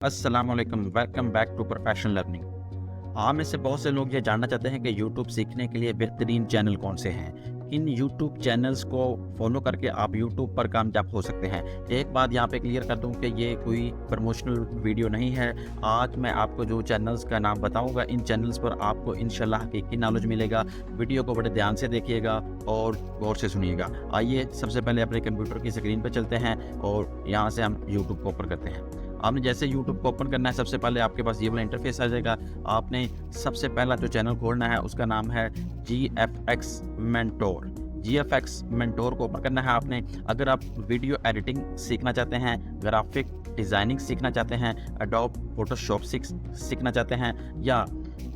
अस्सलामुअलैकुम, welcome back to professional learning. आप में से बहुत से लोग ये जानना चाहते हैं कि यूट्यूब सीखने के लिए बेहतरीन चैनल कौन से हैं। इन यूट्यूब चैनल्स को फॉलो करके आप यूट्यूब पर कामयाब हो सकते हैं। एक बात यहाँ पे क्लियर कर दूँ कि ये कोई प्रमोशनल वीडियो नहीं है। आज मैं आपको जो चैनल्स का नाम बताऊँगा, इन चैनल्स पर आपको इंशाल्लाह हकीकी नॉलेज मिलेगा। वीडियो को बड़े ध्यान से देखिएगा और गौर से सुनिएगा। आइए सबसे पहले अपने कंप्यूटर की स्क्रीन पर चलते हैं और यहाँ से हम यूट्यूब को ओपन करते हैं। आपने जैसे YouTube को ओपन करना है, सबसे पहले आपके पास ये वाला इंटरफेस आ जाएगा। आपने सबसे पहला जो चैनल खोलना है उसका नाम है GFX मेंटोर। GFX मेंटोर को ओपन करना है आपने। अगर आप वीडियो एडिटिंग सीखना चाहते हैं, ग्राफिक डिज़ाइनिंग सीखना चाहते हैं, एडोब फोटोशॉप सीखना चाहते हैं, या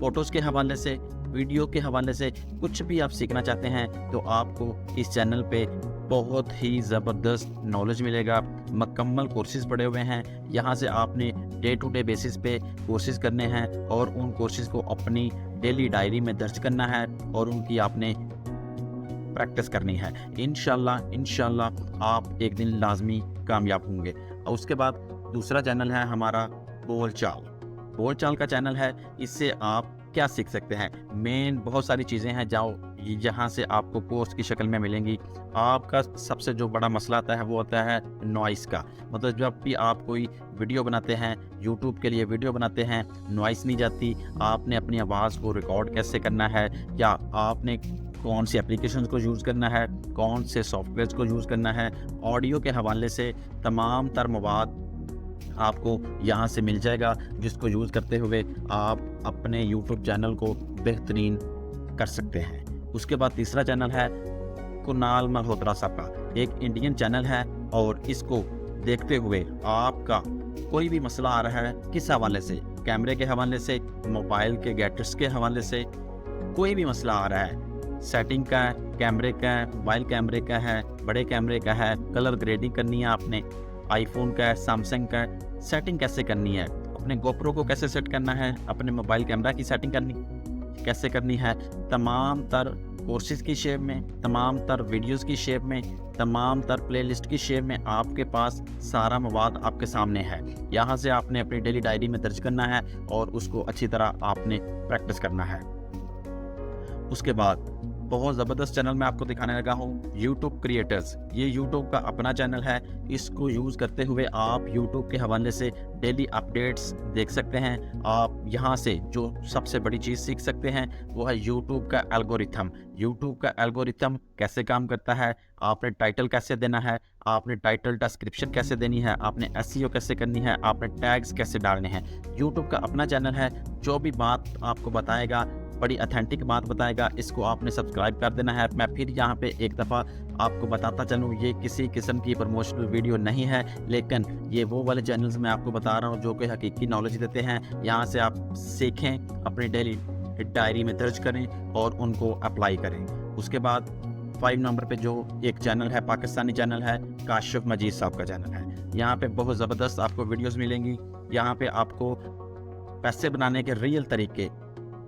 फ़ोटोज़ के हवाले से, वीडियो के हवाले से कुछ भी आप सीखना चाहते हैं, तो आपको इस चैनल पे बहुत ही ज़बरदस्त नॉलेज मिलेगा। मुकम्मल कोर्सेज़ पड़े हुए हैं। यहाँ से आपने डे टू डे बेसिस पे कोर्सेज़ करने हैं और उन कोर्सेज़ को अपनी डेली डायरी में दर्ज करना है और उनकी आपने प्रैक्टिस करनी है। इंशाल्लाह आप एक दिन लाजमी कामयाब होंगे। और उसके बाद दूसरा चैनल है हमारा बोलचाल का चैनल है। इससे आप क्या सीख सकते हैं? मेन बहुत सारी चीज़ें हैं जहाँ से आपको कोर्स की शक्ल में मिलेंगी। आपका सबसे जो बड़ा मसला आता है वो होता है नॉइस का। मतलब जब भी आप कोई वीडियो बनाते हैं, यूट्यूब के लिए वीडियो बनाते हैं, नॉइस नहीं जाती। आपने अपनी आवाज़ को रिकॉर्ड कैसे करना है, या आपने कौन सी एप्लीकेशंस को यूज़ करना है, कौन से सॉफ्टवेयर्स को यूज़ करना है, ऑडियो के हवाले से तमाम तर मवाद आपको यहाँ से मिल जाएगा, जिसको यूज़ करते हुए आप अपने यूट्यूब चैनल को बेहतरीन कर सकते हैं। उसके बाद तीसरा चैनल है कुनाल मल्होत्रा साहब का। एक इंडियन चैनल है और इसको देखते हुए आपका कोई भी मसला आ रहा है, किस हवाले से, कैमरे के हवाले से, मोबाइल के गैजेट्स के हवाले से, कोई भी मसला आ रहा है, सेटिंग का है, कैमरे का है, मोबाइल कैमरे का है, बड़े कैमरे का है, कलर ग्रेडिंग करनी है आपने, आईफोन का है, सैमसंग का है, सेटिंग कैसे करनी है, अपने गोप्रो को कैसे सेट करना है, अपने मोबाइल कैमरा की सेटिंग कैसे करनी है, तमाम तर कोर्सेज की शेप में, तमाम तर वीडियोस की शेप में, तमाम तर प्लेलिस्ट की शेप में आपके पास सारा मवाद आपके सामने है। यहाँ से आपने अपनी डेली डायरी में दर्ज करना है और उसको अच्छी तरह आपने प्रैक्टिस करना है। उसके बाद बहुत ज़बरदस्त चैनल मैं आपको दिखाने लगा हूँ, यूट्यूब क्रिएटर्स। ये यूट्यूब का अपना चैनल है। इसको यूज़ करते हुए आप यूट्यूब के हवाले से डेली अपडेट्स देख सकते हैं। आप यहाँ से जो सबसे बड़ी चीज़ सीख सकते हैं वो है यूट्यूब का एल्गोरिथम। यूट्यूब का एल्गोरिथम कैसे काम करता है, आपने टाइटल कैसे देना है, आपने टाइटल डिस्क्रिप्शन कैसे देनी है, आपने एसईओ कैसे करनी है, आपने टैग्स कैसे डालने हैं। यूट्यूब का अपना चैनल है। जो भी बात आपको बताएगा, बड़ी ऑथेंटिक बात बताएगा। इसको आपने सब्सक्राइब कर देना है। मैं फिर यहाँ पे एक दफ़ा आपको बताता चलूँ, ये किसी किस्म की प्रमोशनल वीडियो नहीं है, लेकिन ये वो वाले चैनल्स मैं आपको बता रहा हूँ जो कि हकीकी नॉलेज देते हैं। यहाँ से आप सीखें, अपनी डेली डायरी में दर्ज करें और उनको अप्लाई करें। उसके बाद 5 नंबर पे जो एक चैनल है, पाकिस्तानी चैनल है, काशिफ मजीद साहब का चैनल है। यहाँ पे बहुत ज़बरदस्त आपको वीडियोज़ मिलेंगी। यहाँ पे आपको पैसे बनाने के रियल तरीके,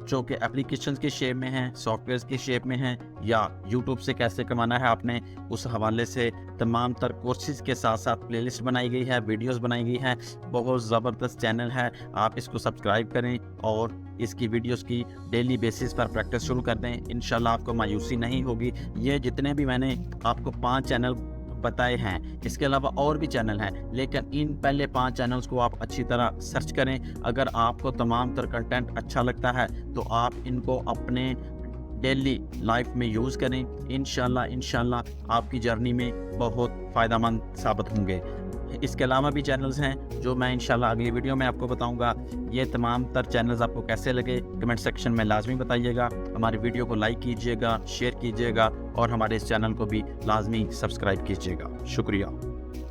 जो कि एप्लीकेशंस की शेप में हैं, सॉफ्टवेयर्स की शेप में हैं, या यूट्यूब से कैसे कमाना है आपने, उस हवाले से तमाम तर कोर्सेज के साथ साथ प्लेलिस्ट बनाई गई है, वीडियोस बनाई गई हैं। बहुत ज़बरदस्त चैनल है। आप इसको सब्सक्राइब करें और इसकी वीडियोस की डेली बेसिस पर प्रैक्टिस शुरू कर दें। इंशाल्लाह आपको मायूसी नहीं होगी। ये जितने भी मैंने आपको 5 चैनल बताए हैं, इसके अलावा और भी चैनल हैं, लेकिन इन पहले 5 चैनल्स को आप अच्छी तरह सर्च करें। अगर आपको तमाम तर कंटेंट अच्छा लगता है तो आप इनको अपने डेली लाइफ में यूज़ करें। इंशाल्लाह आपकी जर्नी में बहुत फ़ायदेमंद साबित होंगे। इसके अलावा भी चैनल्स हैं जो मैं इंशाल्लाह अगली वीडियो में आपको बताऊंगा। ये तमाम तर चैनल्स आपको कैसे लगे कमेंट सेक्शन में लाजमी बताइएगा। हमारी वीडियो को लाइक कीजिएगा, शेयर कीजिएगा और हमारे इस चैनल को भी लाजमी सब्सक्राइब कीजिएगा। शुक्रिया।